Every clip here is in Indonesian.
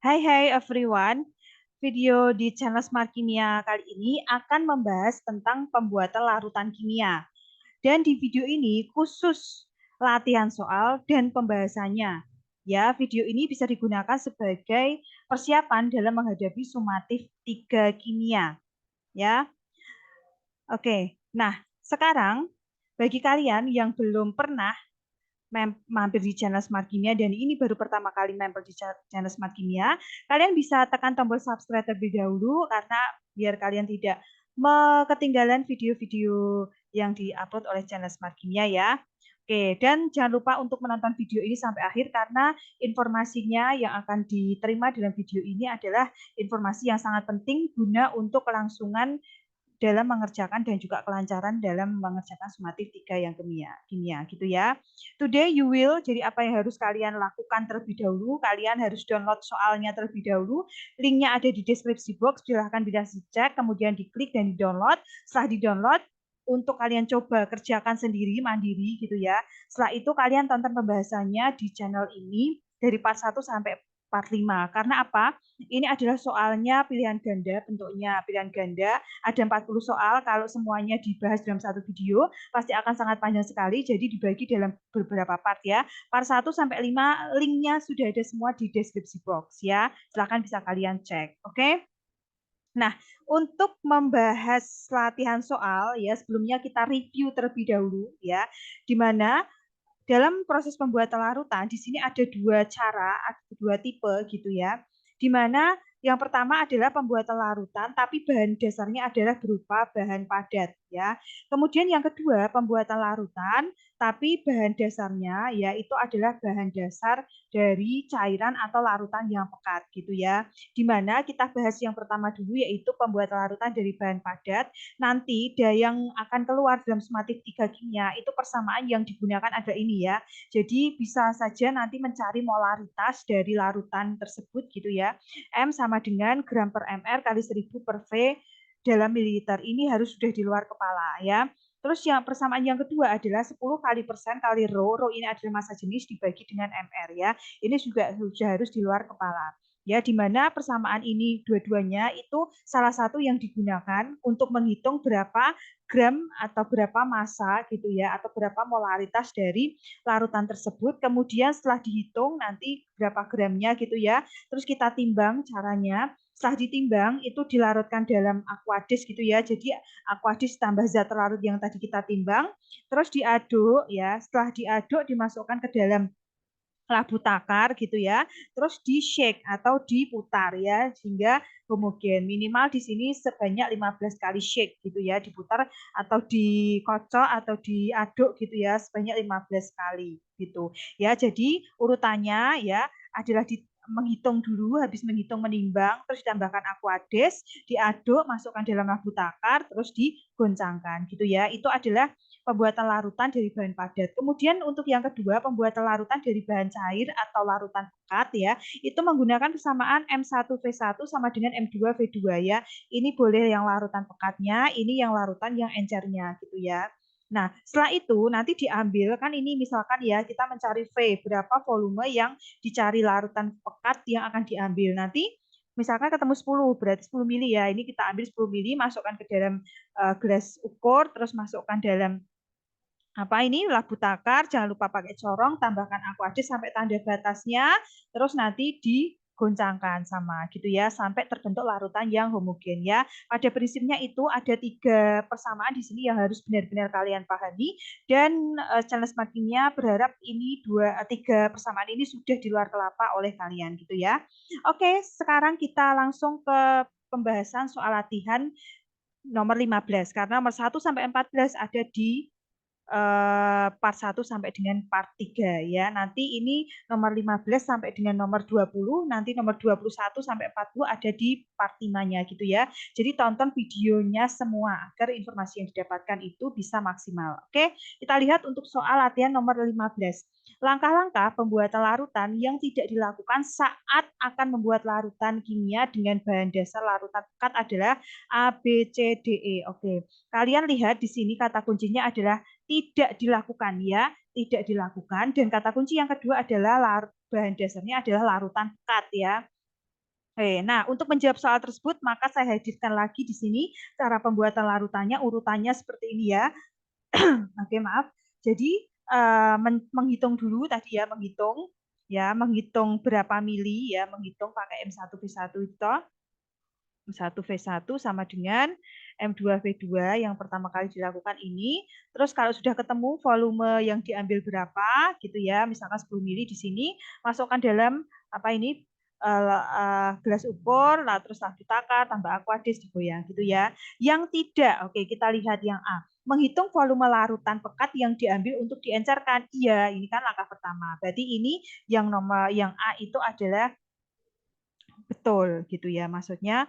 Hai everyone, video di channel Smart Kimia kali ini akan membahas tentang pembuatan larutan kimia. Dan di video ini khusus latihan soal dan pembahasannya. Ya, video ini bisa digunakan sebagai persiapan dalam menghadapi sumatif 3 kimia. Ya, oke. Nah, sekarang bagi kalian yang belum pernah mampir di channel Smart Kimia dan ini baru pertama kali mampir di channel Smart Kimia, kalian bisa tekan tombol subscribe terlebih dahulu karena biar kalian tidak ketinggalan video-video yang diupload oleh channel Smart Kimia ya. Oke, dan jangan lupa untuk menonton video ini sampai akhir karena informasinya yang akan diterima dalam video ini adalah informasi yang sangat penting guna untuk kelangsungan dalam mengerjakan dan juga kelancaran dalam mengerjakan sumatif 3 yang kimia gitu ya. Today you will, jadi apa yang harus kalian lakukan terlebih dahulu, kalian harus download soalnya terlebih dahulu, linknya ada di deskripsi box, silahkan bisa dicek, kemudian diklik dan di-download. Setelah di-download, untuk kalian coba kerjakan sendiri, mandiri gitu ya. Setelah itu kalian tonton pembahasannya di channel ini dari part 1 sampai part 5. Karena apa? Ini adalah soalnya pilihan ganda, bentuknya pilihan ganda, ada 40 soal, kalau semuanya dibahas dalam satu video, pasti akan sangat panjang sekali, jadi dibagi dalam beberapa part ya. Part 1 sampai 5, linknya sudah ada semua di deskripsi box ya. Silahkan bisa kalian cek, oke? Nah, untuk membahas latihan soal ya, sebelumnya kita review terlebih dahulu ya, di mana dalam proses pembuatan larutan di sini ada dua cara, ada dua tipe gitu ya. Di mana yang pertama adalah pembuatan larutan tapi bahan dasarnya adalah berupa bahan padat ya. Kemudian yang kedua pembuatan larutan tapi bahan dasarnya yaitu adalah bahan dasar dari cairan atau larutan yang pekat gitu ya. Di mana kita bahas yang pertama dulu yaitu pembuatan larutan dari bahan padat. Nanti yang akan keluar dalam sumatif 3 kimia itu persamaan yang digunakan ada ini ya. Jadi bisa saja nanti mencari molaritas dari larutan tersebut gitu ya. M sama dengan gram per mr kali 1000 per V dalam mililiter. Ini harus sudah di luar kepala ya. Terus yang persamaan yang kedua adalah 10 kali persen kali rho. Rho ini adalah massa jenis dibagi dengan mr ya. Ini juga sudah harus di luar kepala. Ya, di mana persamaan ini dua-duanya itu salah satu yang digunakan untuk menghitung berapa gram atau berapa massa gitu ya atau berapa molaritas dari larutan tersebut. Kemudian setelah dihitung nanti berapa gramnya gitu ya. Terus kita timbang caranya. Setelah ditimbang itu dilarutkan dalam aquadis gitu ya. Jadi aquadis tambah zat larut yang tadi kita timbang, terus diaduk ya. Setelah diaduk dimasukkan ke dalam labu takar gitu ya. Terus di shake atau diputar ya sehingga homogen. Minimal di sini sebanyak 15 kali shake gitu ya, diputar atau dikocok atau diaduk gitu ya sebanyak 15 kali gitu. Ya, jadi urutannya ya adalah menghitung dulu, habis menghitung menimbang, terus ditambahkan aquades, diaduk, masukkan dalam labu takar, terus digoncangkan gitu ya. Itu adalah pembuatan larutan dari bahan padat. Kemudian untuk yang kedua, pembuatan larutan dari bahan cair atau larutan pekat ya, itu menggunakan persamaan M1V1 sama dengan M2V2 ya. Ini boleh yang larutan pekatnya, ini yang larutan yang encernya gitu ya. Nah, setelah itu nanti diambil, kan ini misalkan ya, kita mencari V, berapa volume yang dicari larutan pekat yang akan diambil. Nanti misalkan ketemu 10, berarti 10 mili ya. Ini kita ambil 10 mili, masukkan ke dalam gelas ukur, terus masukkan dalam apa ini labu takar, jangan lupa pakai corong, tambahkan aquadis sampai tanda batasnya, terus nanti digoncangkan sama gitu ya, sampai terbentuk larutan yang homogen ya. Pada prinsipnya itu ada 3 persamaan di sini yang harus benar-benar kalian pahami dan channel Smart Kimia berharap ini 3 persamaan ini sudah di luar kelapa oleh kalian gitu ya. Oke, sekarang kita langsung ke pembahasan soal latihan nomor 15 karena nomor 1 sampai 14 ada di part 1 sampai dengan part 3 ya. Nanti ini nomor 15 sampai dengan nomor 20, nanti nomor 21 sampai 40 ada di part 5-nya gitu ya. Jadi tonton videonya semua agar informasi yang didapatkan itu bisa maksimal. Oke, kita lihat untuk soal latihan nomor 15. Langkah-langkah pembuatan larutan yang tidak dilakukan saat akan membuat larutan kimia dengan bahan dasar larutan pekat adalah A, B, C, D, E. Oke, kalian lihat di sini kata kuncinya adalah tidak dilakukan ya, tidak dilakukan. Dan kata kunci yang kedua adalah bahan dasarnya adalah larutan pekat ya. Nah, untuk menjawab soal tersebut, maka saya hadirkan lagi di sini cara pembuatan larutannya, urutannya seperti ini ya. Oke, maaf. Jadi menghitung dulu tadi ya, menghitung berapa mili ya, menghitung pakai M1V1 itu M1V1 sama dengan M2V2 yang pertama kali dilakukan ini. Terus kalau sudah ketemu volume yang diambil berapa gitu ya, misalkan 10 mili di sini, masukkan dalam apa ini gelas ukur, lah terus ditakar, tambah aquades, digoyang gitu ya. Yang tidak, oke kita lihat yang A. Menghitung volume larutan pekat yang diambil untuk diencerkan. Iya, ini kan langkah pertama. Berarti ini yang A itu adalah betul gitu ya. Maksudnya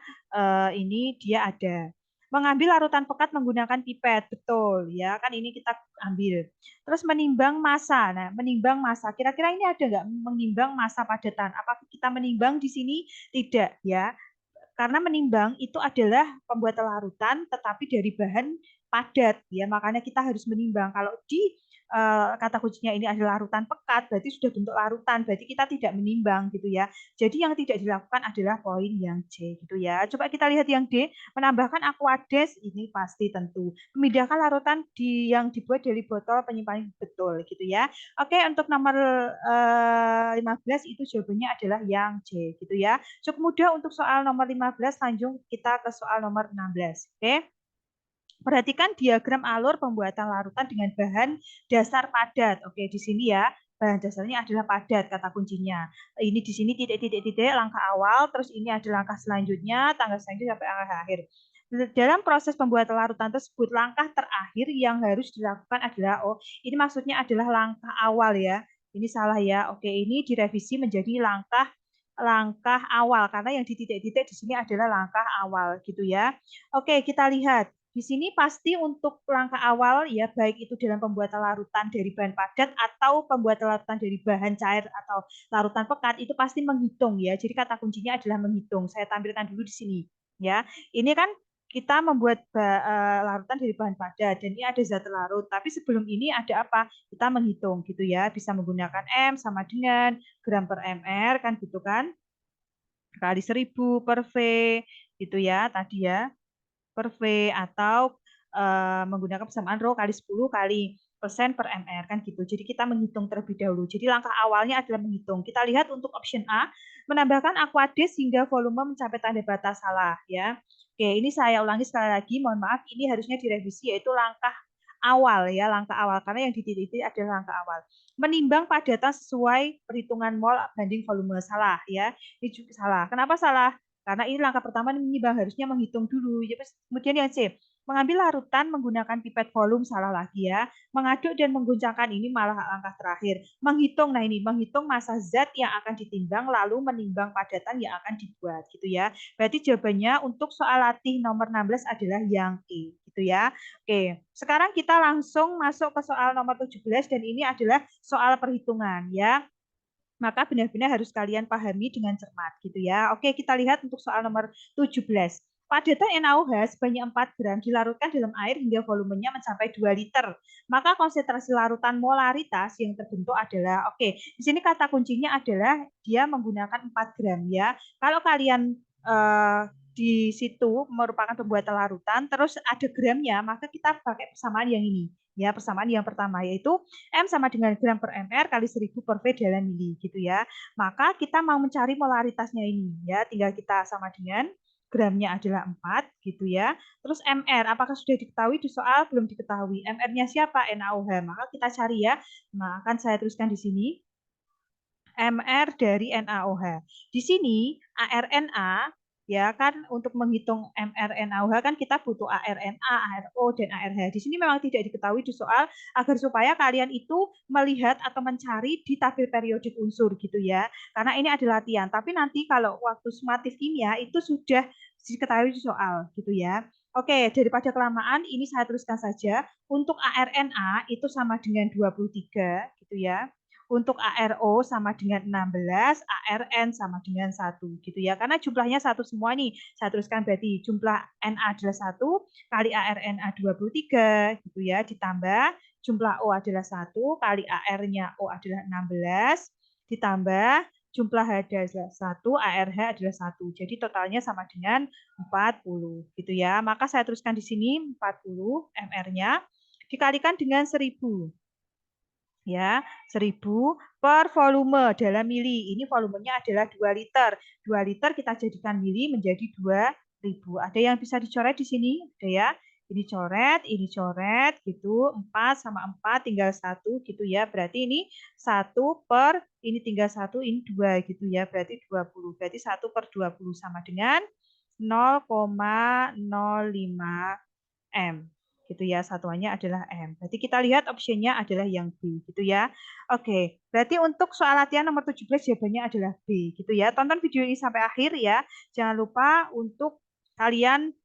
ini dia ada. Mengambil larutan pekat menggunakan pipet, betul ya. Kan ini kita ambil. Terus menimbang massa. Nah, menimbang massa. Kira-kira ini ada nggak menimbang massa padatan? Apakah kita menimbang di sini? Tidak ya. Karena menimbang itu adalah pembuatan larutan tetapi dari bahan padat ya, makanya kita harus menimbang. Kalau di kata kuncinya ini adalah larutan pekat, berarti sudah bentuk larutan, berarti kita tidak menimbang gitu ya. Jadi yang tidak dilakukan adalah poin yang C gitu ya. Coba kita lihat yang D, menambahkan aquades, ini pasti tentu. Memindahkan larutan yang dibuat dari botol penyimpanan, betul gitu ya. Oke, untuk nomor 15 itu jawabannya adalah yang C gitu ya. Cukup mudah untuk soal nomor 15, lanjut kita ke soal nomor 16. Oke. Perhatikan diagram alur pembuatan larutan dengan bahan dasar padat. Oke, di sini ya, bahan dasarnya adalah padat kata kuncinya. Ini di sini titik-titik-titik langkah awal, terus ini ada langkah selanjutnya, tanggal selanjutnya sampai langkah akhir. Dalam proses pembuatan larutan tersebut, langkah terakhir yang harus dilakukan adalah, ini maksudnya adalah langkah awal ya. Ini salah ya. Oke, ini direvisi menjadi langkah awal karena yang di titik-titik di sini adalah langkah awal gitu ya. Oke, kita lihat. Di sini pasti untuk langkah awal ya, baik itu dalam pembuatan larutan dari bahan padat atau pembuatan larutan dari bahan cair atau larutan pekat, itu pasti menghitung ya. Jadi kata kuncinya adalah menghitung. Saya tampilkan dulu di sini ya. Ini kan kita membuat larutan dari bahan padat dan ini ada zat larut. Tapi sebelum ini ada apa? Kita menghitung gitu ya. Bisa menggunakan M sama dengan gram per mr kan gitu kan. Kali 1000 per V gitu ya tadi ya, per V atau menggunakan persamaan rho kali 10 kali persen per mr kan gitu. Jadi kita menghitung terlebih dahulu. Jadi langkah awalnya adalah menghitung. Kita lihat untuk option A, menambahkan aquades hingga volume mencapai tanda batas, salah ya. Oke, ini saya ulangi sekali lagi, mohon maaf, ini harusnya direvisi yaitu langkah awal ya, langkah awal karena yang di titik-titik adalah langkah awal. Menimbang padatan sesuai perhitungan mol banding volume, salah ya. Ini juga salah. Kenapa salah? Karena ini langkah pertama menimbang, harusnya menghitung dulu. Kemudian yang C, mengambil larutan menggunakan pipet volume, salah lagi ya. Mengaduk dan mengguncangkan, ini malah langkah terakhir. Menghitung, nah ini menghitung massa zat yang akan ditimbang lalu menimbang padatan yang akan dibuat gitu ya. Berarti jawabannya untuk soal latih nomor 16 adalah yang E gitu ya. Oke, sekarang kita langsung masuk ke soal nomor 17 dan ini adalah soal perhitungan ya. Maka benar-benar harus kalian pahami dengan cermat gitu ya. Oke, kita lihat untuk soal nomor 17. Padatan NaOH sebanyak 4 gram dilarutkan dalam air hingga volumenya mencapai 2 liter. Maka konsentrasi larutan molaritas yang terbentuk adalah, oke, di sini kata kuncinya adalah dia menggunakan 4 gram ya. Kalau kalian di situ merupakan pembuatan larutan, terus ada gramnya, maka kita pakai persamaan yang ini. Ya, persamaan yang pertama yaitu M sama dengan gram per mr kali 1000 per V dalam mili gitu ya. Maka kita mau mencari molaritasnya ini ya, tinggal kita sama dengan gramnya adalah 4 gitu ya. Terus mr, apakah sudah diketahui di soal? Belum diketahui. Mr-nya siapa? NaOH. Maka kita cari ya. Nah, akan saya tuliskan di sini. MR dari NaOH. Di sini ARNA ya kan, untuk menghitung mRNaOH kan kita butuh ARNA, ARO dan ARH. Di sini memang tidak diketahui di soal agar supaya kalian itu melihat atau mencari di tabel periodik unsur gitu ya. Karena ini adalah latihan. Tapi nanti kalau waktu sumatif kimia itu sudah diketahui di soal gitu ya. Oke, daripada kelamaan ini saya tuliskan saja. Untuk ARNA itu sama dengan 23 gitu ya. Untuk ARO sama dengan 16, ARN sama dengan 1 gitu ya. Karena jumlahnya satu semua nih. Saya teruskan berarti jumlah NA adalah 1 kali ARNA 23 gitu ya, ditambah jumlah O adalah 1 kali AR-nya O adalah 16 ditambah jumlah H adalah 1, ARH adalah 1. Jadi totalnya sama dengan 40 gitu ya. Maka saya tuliskan di sini 40 MR-nya dikalikan dengan 1000 ya, 1000 per volume dalam mili. Ini volumenya adalah 2 liter. 2 liter kita jadikan mili menjadi 2000. Ada yang bisa dicoret di sini? Ada ya. Ini coret gitu. 4 sama 4 tinggal 1 gitu ya. Berarti ini 1 per ini tinggal 1, ini 2 gitu ya. Berarti 20. Berarti 1 per 20 sama dengan 0,05 M gitu ya, satuannya adalah M. Berarti kita lihat opsinya adalah yang B gitu ya. Oke, berarti untuk soal latihan nomor 17 jawabannya adalah B gitu ya. Tonton video ini sampai akhir ya. Jangan lupa untuk kalian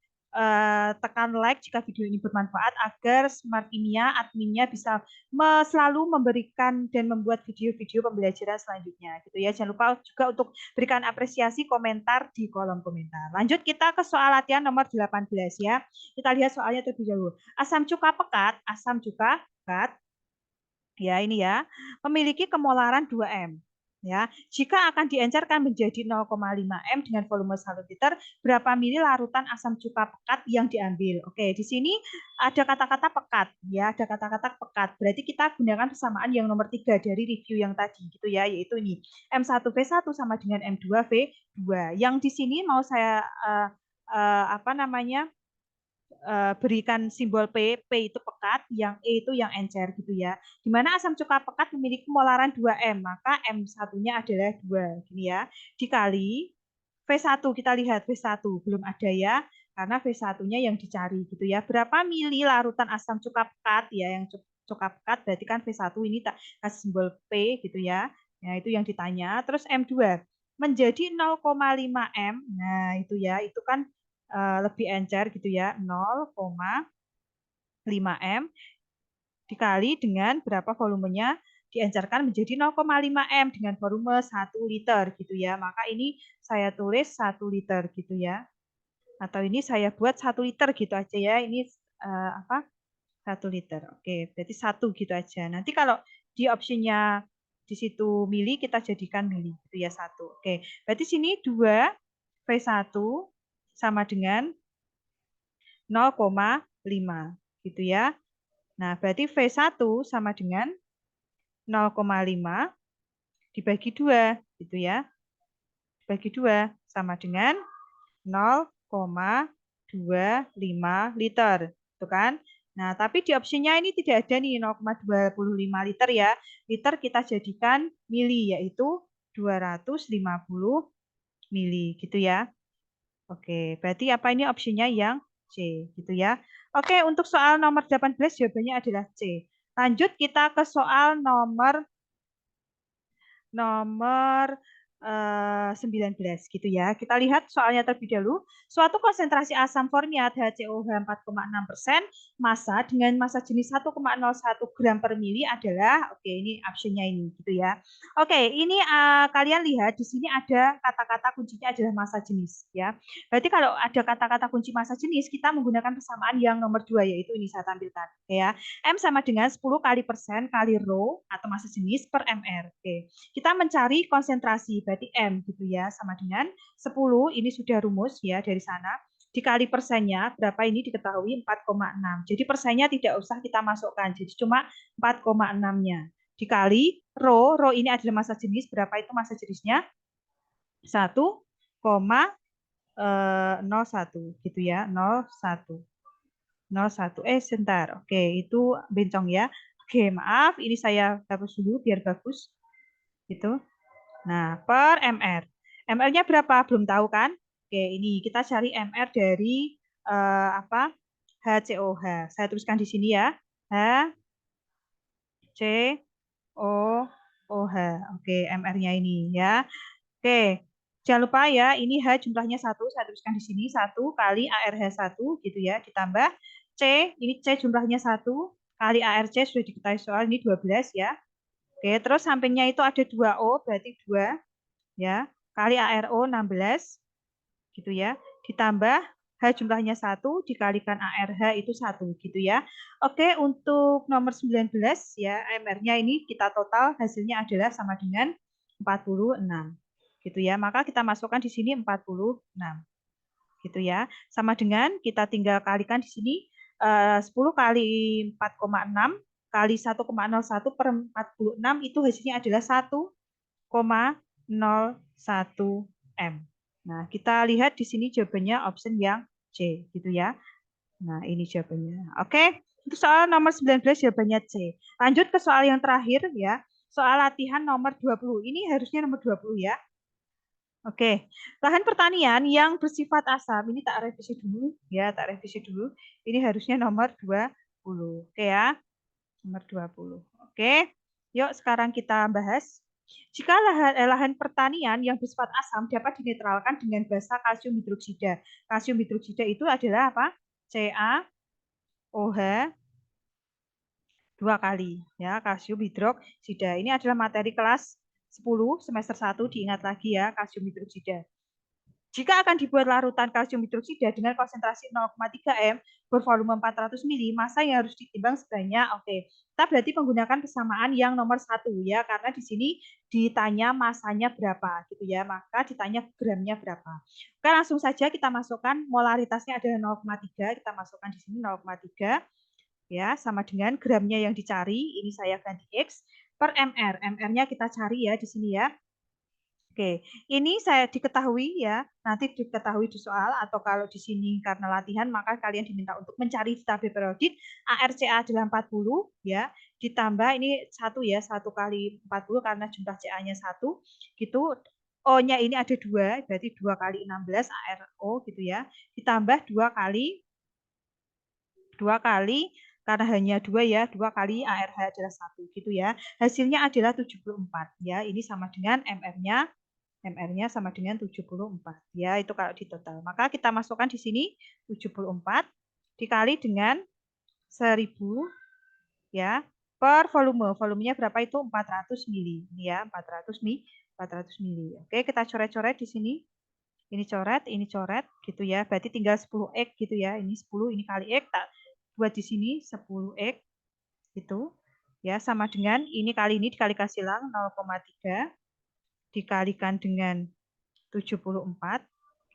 tekan like jika video ini bermanfaat agar Smart Kimia adminnya bisa selalu memberikan dan membuat video-video pembelajaran selanjutnya gitu ya. Jangan lupa juga untuk berikan apresiasi komentar di kolom komentar. Lanjut kita ke soal latihan nomor 18 ya. Kita lihat soalnya terlebih dahulu. Asam cuka pekat ya ini ya, memiliki kemolaran 2M. Ya, jika akan diencerkan menjadi 0,5 M dengan volume 1 liter, berapa mili larutan asam cuka pekat yang diambil? Oke, di sini ada kata-kata pekat, ya, ada kata-kata pekat. Berarti kita gunakan persamaan yang nomor 3 dari review yang tadi, gitu ya, yaitu ini M1V1 sama dengan M2V2. Yang di sini mau saya apa namanya? Berikan simbol P, P itu pekat, yang E itu yang encer gitu ya. Di mana asam cuka pekat memiliki molaran 2M, maka M1-nya adalah 2 gini ya. Dikali V1, kita lihat V1 belum ada ya, karena V1-nya yang dicari gitu ya. Berapa mili larutan asam cuka pekat ya, yang cuka pekat berarti kan V1 ini tak kasih simbol P gitu ya. Nah, itu yang ditanya. Terus M2 menjadi 0,5 M. Nah, itu ya, itu kan lebih encer gitu ya, 0,5 M dikali dengan berapa volumenya diencerkan menjadi 0,5 M dengan volume 1 liter gitu ya. Maka ini saya tulis 1 liter gitu ya. Atau ini saya buat 1 liter gitu aja ya. Ini apa? 1 liter. Oke, berarti 1 gitu aja. Nanti kalau di opsinya di situ mili kita jadikan mili gitu ya 1. Oke, berarti sini 2 V1 sama dengan 0,5 gitu ya. Nah, berarti V1 sama dengan 0,5 dibagi 2 gitu ya. Dibagi 2 sama dengan 0,25 liter. Itu kan? Nah, tapi di opsinya ini tidak ada nih 0,25 liter ya. Liter kita jadikan mili yaitu 250 mili gitu ya. Oke, berarti apa ini opsinya yang C gitu ya. Oke, untuk soal nomor 18 jawabannya adalah C. Lanjut kita ke soal nomor 19 gitu ya. Kita lihat soalnya terlebih dahulu. Suatu konsentrasi asam formiat HCOH 4,6% massa dengan massa jenis 1,01 gram per mili adalah, oke ini optionnya ini gitu ya. Oke, ini kalian lihat di sini ada kata-kata kuncinya adalah massa jenis ya. Berarti kalau ada kata-kata kunci massa jenis, kita menggunakan persamaan yang nomor 2 yaitu ini saya tampilkan ya. M sama dengan 10 kali persen kali rho atau massa jenis per mr. Oke. Kita mencari konsentrasi, berarti M gitu ya, sama dengan 10, ini sudah rumus ya dari sana, dikali persennya, berapa ini diketahui 4,6. Jadi persennya tidak usah kita masukkan, jadi cuma 4,6-nya. Dikali rho, rho ini adalah massa jenis, berapa itu massa jenisnya? 1,01 gitu ya, 01. 01. Sebentar. Oke, itu bencong ya. Oke, maaf, ini saya hapus dulu biar bagus. Gitu. Nah, per MR. MR-nya berapa? Belum tahu kan? Oke, ini kita cari MR dari apa? HCOH. Saya tuliskan di sini ya. HCOOH. Oke, MR-nya ini ya. Oke. Jangan lupa ya, ini H jumlahnya 1. Saya tuliskan di sini 1 kali ARH1 gitu ya. Ditambah C, ini C jumlahnya 1 kali ARC sudah diketahui soal ini 12 ya. Oke, terus sampingnya itu ada 2O, berarti 2 ya, kali ARO 16 gitu ya. Ditambah H jumlahnya 1 dikalikan ARH itu 1 gitu ya. Oke, untuk nomor 19 ya, MR-nya ini kita total hasilnya adalah sama dengan 46. Gitu ya. Maka kita masukkan di sini 46. Gitu ya. Sama dengan kita tinggal kalikan di sini 10 kali 4,6 kali 1,01 per 46 itu hasilnya adalah 1,01 M. Nah, kita lihat di sini jawabannya option yang C, gitu ya. Nah, ini jawabannya. Oke, untuk soal nomor 19 jawabannya C. Lanjut ke soal yang terakhir ya. Soal latihan nomor 20. Ini harusnya nomor 20 ya. Oke, lahan pertanian yang bersifat asam. Ini tak revisi dulu ya, tak revisi dulu. Ini harusnya nomor 20. Oke ya, nomor 20. Oke, yuk sekarang kita bahas. Jika lahan pertanian yang bersifat asam dapat dinetralkan dengan basa kalsium hidroksida. Kalsium hidroksida itu adalah apa? CaOH 2 kali ya, kalsium hidroksida. Ini adalah materi kelas 10 semester 1, diingat lagi ya, kalsium hidroksida. Jika akan dibuat larutan kalsium hidroksida dengan konsentrasi 0,3 M bervolume 400 mili, massa yang harus ditimbang sebanyak, kita berarti menggunakan kesamaan yang nomor 1 ya, karena di sini ditanya massanya berapa gitu ya, maka ditanya gramnya berapa. Oke, langsung saja kita masukkan molaritasnya adalah 0,3, kita masukkan di sini 0,3 ya, sama dengan gramnya yang dicari, ini saya ganti X per MR. MR-nya kita cari ya di sini ya. Oke, ini saya diketahui ya, nanti diketahui di soal atau kalau di sini karena latihan maka kalian diminta untuk mencari tabel periodik ARCA adalah 40 ya, ditambah ini 1 ya, 1 kali 40 karena jumlah CA-nya 1 gitu. O-nya ini ada 2, berarti 2 kali 16 ARO gitu ya, ditambah 2 kali karena hanya 2 ya, 2 kali ARH adalah 1 gitu ya. Hasilnya adalah 74 ya, ini sama dengan MR-nya sama dengan 74 ya, itu kalau di total. Maka kita masukkan di sini 74 dikali dengan 1000 ya per volume. Volumenya berapa itu? 400 mili ya, 400 mili. Oke, kita coret-coret di sini. Ini coret gitu ya. Berarti tinggal 10x gitu ya. Ini 10, ini kali x tak buat di sini 10x gitu. Ya, sama dengan ini kali ini dikalikan silang 0,3 dikalikan dengan 74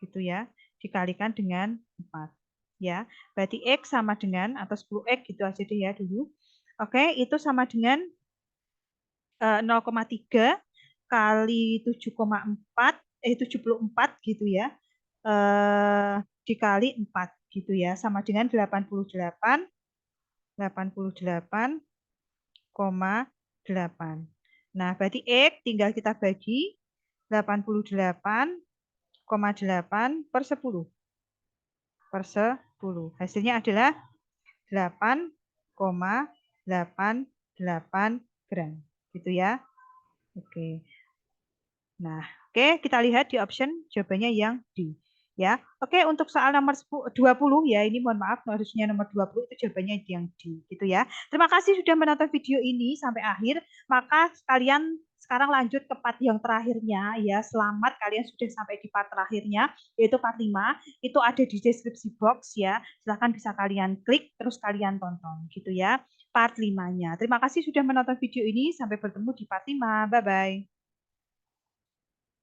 gitu ya, dikalikan dengan 4 ya. Berarti X sama dengan atau 10X gitu aja deh ya dulu. Oke, itu sama dengan 0,3 kali 74 gitu ya. Dikali 4 gitu ya, sama dengan 88,8. Nah, berarti X tinggal kita bagi 88,8 per 10. Hasilnya adalah 8,88 gram. Gitu ya. Oke. Nah, kita lihat di option jawabannya yang D. Ya. Oke, untuk soal nomor 20 ya, ini mohon maaf harusnya nomor 20 itu jawabannya yang D gitu ya. Terima kasih sudah menonton video ini sampai akhir. Maka kalian sekarang lanjut ke part yang terakhirnya ya. Selamat kalian sudah sampai di part terakhirnya yaitu part 5. Itu ada di deskripsi box ya. Silahkan bisa kalian klik terus kalian tonton gitu ya. Part 5-nya. Terima kasih sudah menonton video ini. Sampai bertemu di part 5. Bye bye.